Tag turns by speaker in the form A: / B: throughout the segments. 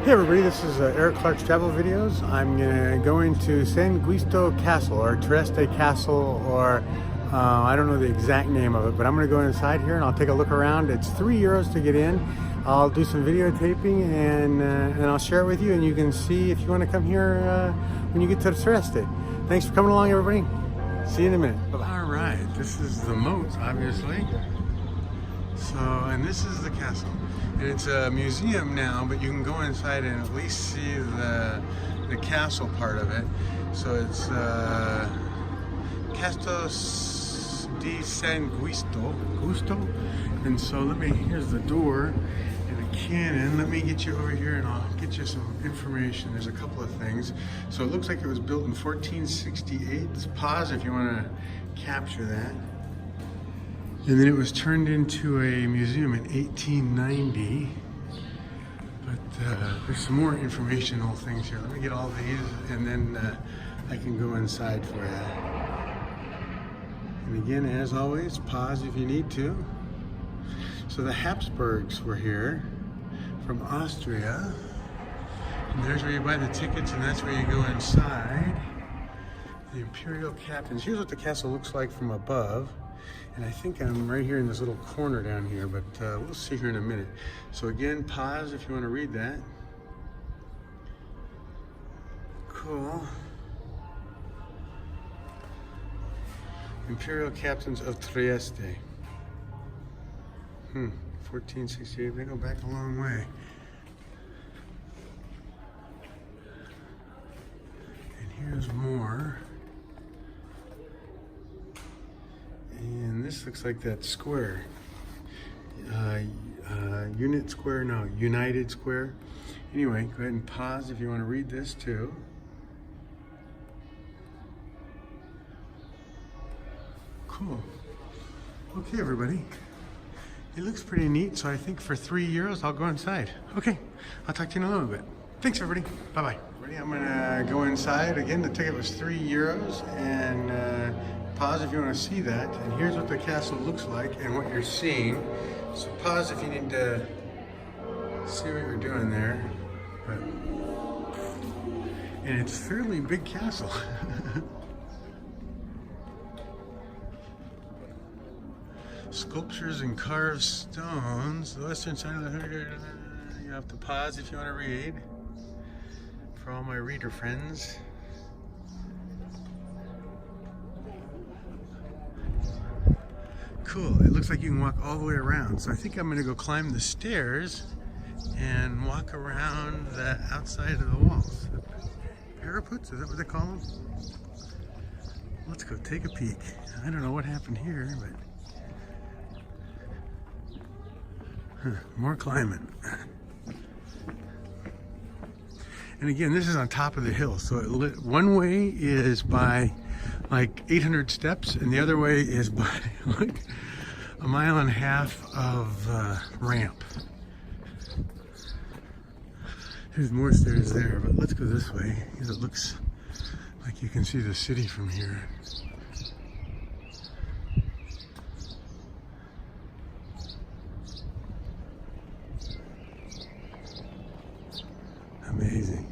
A: Hey everybody, this is Eric Clark's Travel Videos. I'm going to San Giusto Castle, or Trieste Castle, or I don't know the exact name of it, but I'm going to go inside here and I'll take a look around. It's €3 to get in. I'll do some videotaping and I'll share it with you, and you can see if you want to come here when you get to Trieste. Thanks for coming along, everybody. See you in a minute. Bye-bye. All right, this is the moat, obviously. So, and this is the castle. And it's a museum now, but you can go inside and at least see the castle part of it. So it's Castello di San Giusto. And so here's the door and a cannon. Let me get you over here and I'll get you some information. There's a couple of things. So it looks like it was built in 1468. Let's pause if you want to capture that. And then it was turned into a museum in 1890. But there's some more informational things here. Let me get all these and then I can go inside for you. And again, as always, pause if you need to. So the Habsburgs were here from Austria. And there's where you buy the tickets, and that's where you go inside. The Imperial Captains. Here's what the castle looks like from above. And I think I'm right here in this little corner down here, but we'll see here in a minute. So again, pause if you want to read that. Cool. Imperial Captains of Trieste. 1468, they go back a long way. And here's more. And this looks like that square. Unit Square, no, United Square. Anyway, go ahead and pause if you want to read this too. Cool. Okay, everybody. It looks pretty neat, so I think for €3 I'll go inside. Okay, I'll talk to you in a little bit. Thanks, everybody. Bye-bye. I'm gonna go inside. Again, the ticket was €3, and pause if you want to see that. And here's what the castle looks like and what you're seeing. So pause if you need to see what you're doing there. And it's a fairly big castle. Sculptures and carved stones. The western side of the... You have to pause if you want to read. For all my reader friends. Cool. It looks like you can walk all the way around. So I think I'm going to go climb the stairs and walk around the outside of the walls. Parapets? Is that what they call them? Let's go take a peek. I don't know what happened here, but... more climbing. And again, this is on top of the hill. So one way is by like 800 steps, and the other way is by like 1.5 miles of ramp. There's more stairs there, but let's go this way because it looks like you can see the city from here. Amazing.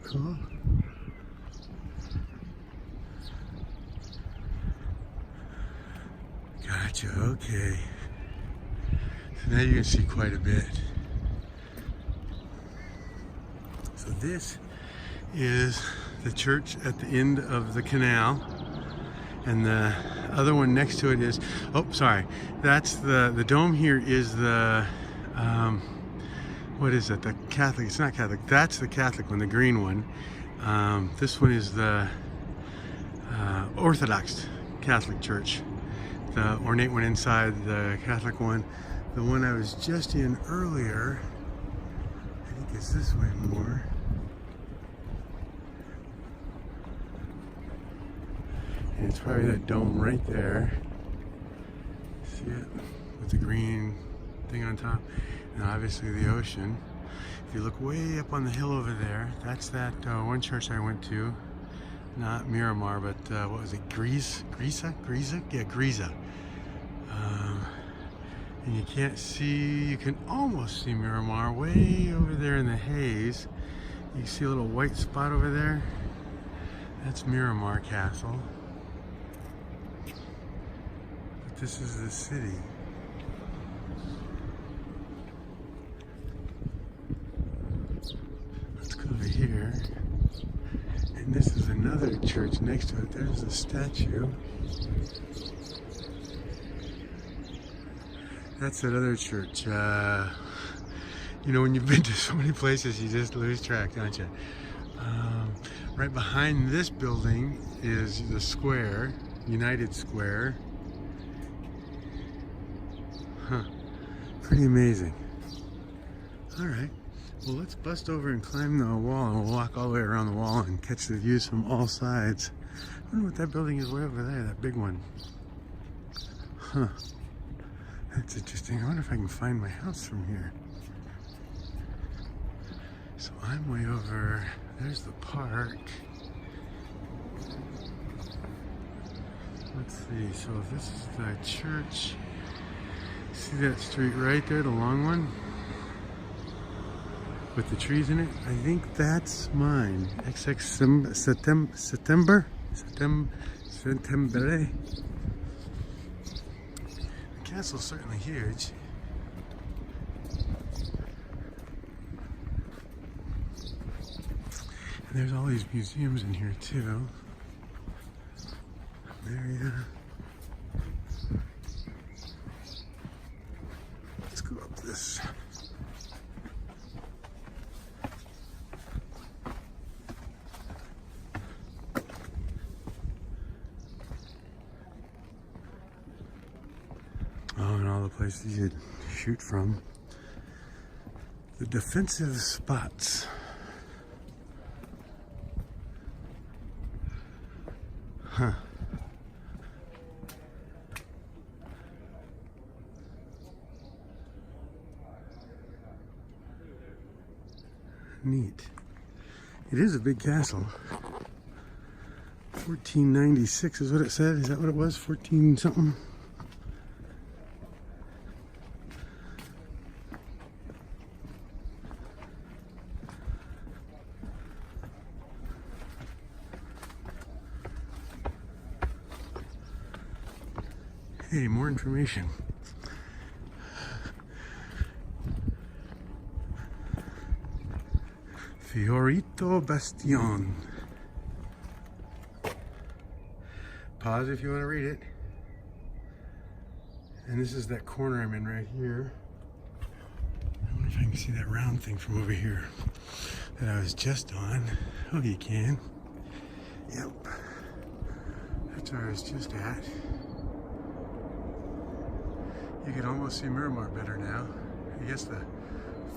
A: Cool. Gotcha, okay. So now you can see quite a bit. So this is the church at the end of the canal. And the other one next to it is, oh, sorry, that's the dome here is the, what is it, the Catholic, it's not Catholic, that's the Catholic one, the green one. This one is the Orthodox Catholic Church, the ornate one inside, the Catholic one. The one I was just in earlier, I think it's this way more. And it's probably that dome right there. See it? With the green thing on top. And obviously the ocean. If you look way up on the hill over there, that's that one church I went to. Not Miramar, but what was it? Grisa? Yeah, Grisa. And you can't see, you can almost see Miramar way over there in the haze. You see a little white spot over there? That's Miramar Castle. But this is the city. Let's go over here. And this is another church next to it. There's a statue. That's that other church. You know, when you've been to so many places, you just lose track, don't you? Right behind this building is the square, United Square. Huh. Pretty amazing. All right. Well, let's bust over and climb the wall, and we'll walk all the way around the wall and catch the views from all sides. I wonder what that building is way over there, that big one. Huh. That's interesting. I wonder if I can find my house from here. So I'm way over, there's the park. Let's see, so if this is the church, see that street right there, the long one? With the trees in it? I think that's mine. September. The castle's certainly huge. And there's all these museums in here too. Area. Let's go up this. Oh, and all the places you'd shoot from. The defensive spots. Huh. Neat. It is a big castle. 1496 is what it said. Is that what it was? 14 something? Hey, more information. Fiorito Bastione. Pause if you want to read it. And this is that corner I'm in right here. I wonder if I can see that round thing from over here that I was just on. Oh, you can. Yep. That's where I was just at. You can almost see Miramar better now. I guess the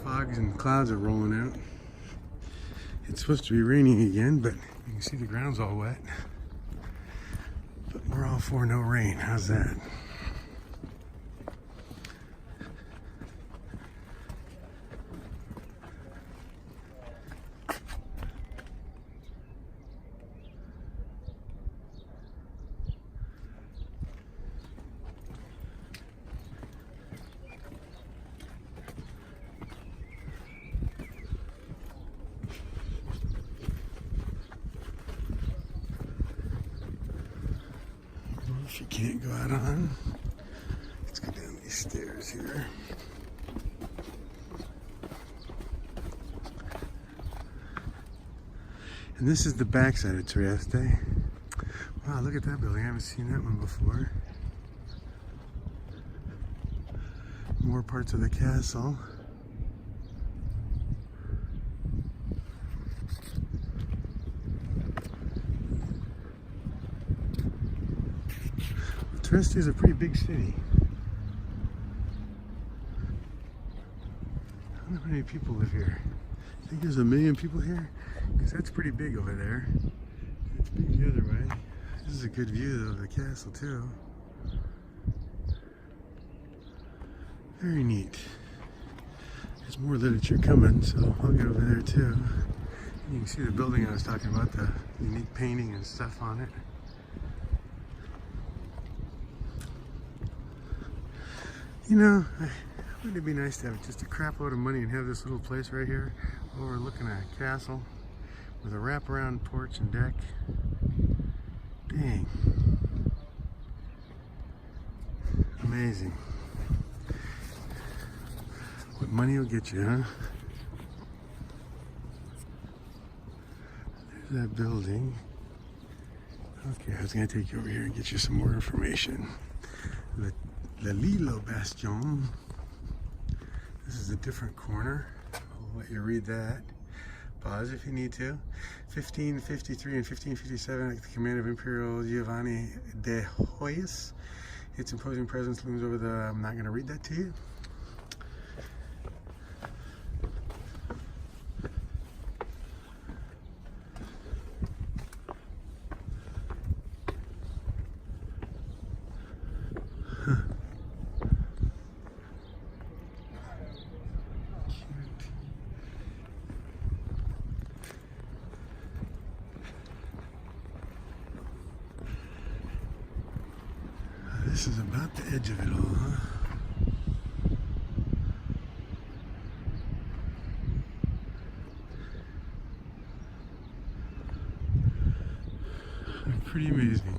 A: fogs and clouds are rolling out. It's supposed to be raining again, but you can see the ground's all wet. But we're all for no rain. How's that? If you can't go out on, let's go down these stairs here. And this is the backside of Trieste. Wow, look at that building. I haven't seen that one before. More parts of the castle. Trieste is a pretty big city. I don't know how many people live here. I think there's 1 million people here, because that's pretty big over there. It's big the other way. This is a good view of the castle too. Very neat. There's more literature coming, so I'll get over there too. You can see the building I was talking about, the unique painting and stuff on it. You know, wouldn't it be nice to have just a crap load of money and have this little place right here overlooking a castle with a wraparound porch and deck? Dang. Amazing. What money will get you, huh? There's that building. Okay, I was going to take you over here and get you some more information. Lalio Bastion. This is a different corner. I'll let you read that. Pause if you need to. 1553 and 1557 at the command of Imperial Giovanni de Hoyas. Its imposing presence looms over the... I'm not going to read that to you. This is about the edge of it all, huh? Pretty amazing.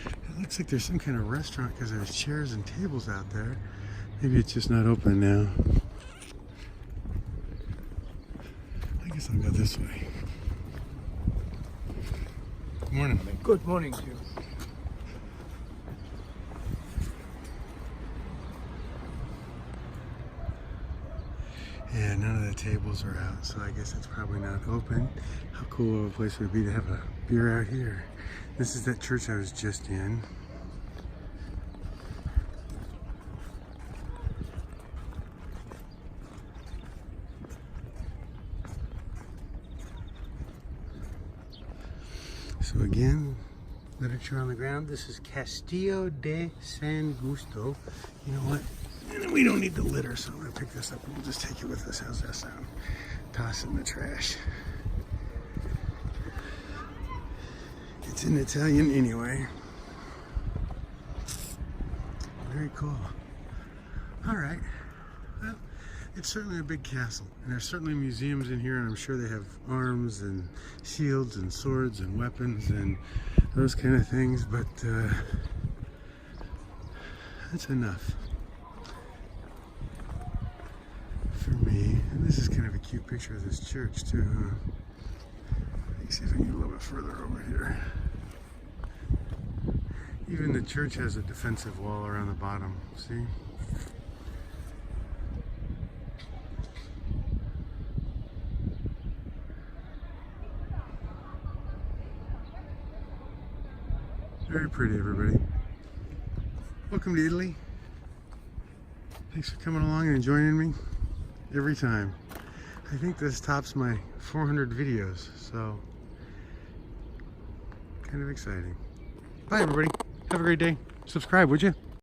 A: It looks like there's some kind of restaurant because there's chairs and tables out there. Maybe it's just not open now. I guess I'll go this way. Good morning.
B: Good morning to you.
A: Yeah, none of the tables are out, so I guess it's probably not open. How cool of a place would it be to have a beer out here? This is that church I was just in. So again, literature on the ground. This is Castello de San Giusto. You know what? We don't need the litter, so I'm going to pick this up and we'll just take it with us. How's that sound? Toss it in the trash. It's in Italian anyway. Very cool. Alright. Well, it's certainly a big castle. And there's certainly museums in here, and I'm sure they have arms and shields and swords and weapons and those kind of things, but that's enough for me. And this is kind of a cute picture of this church too, huh? Let me see if I can get a little bit further over here. Even the church has a defensive wall around the bottom, see? Very pretty, everybody. Welcome to Italy. Thanks for coming along and joining me every time. I think this tops my 400 videos, so kind of exciting. Bye, everybody. Have a great day. Subscribe, would you?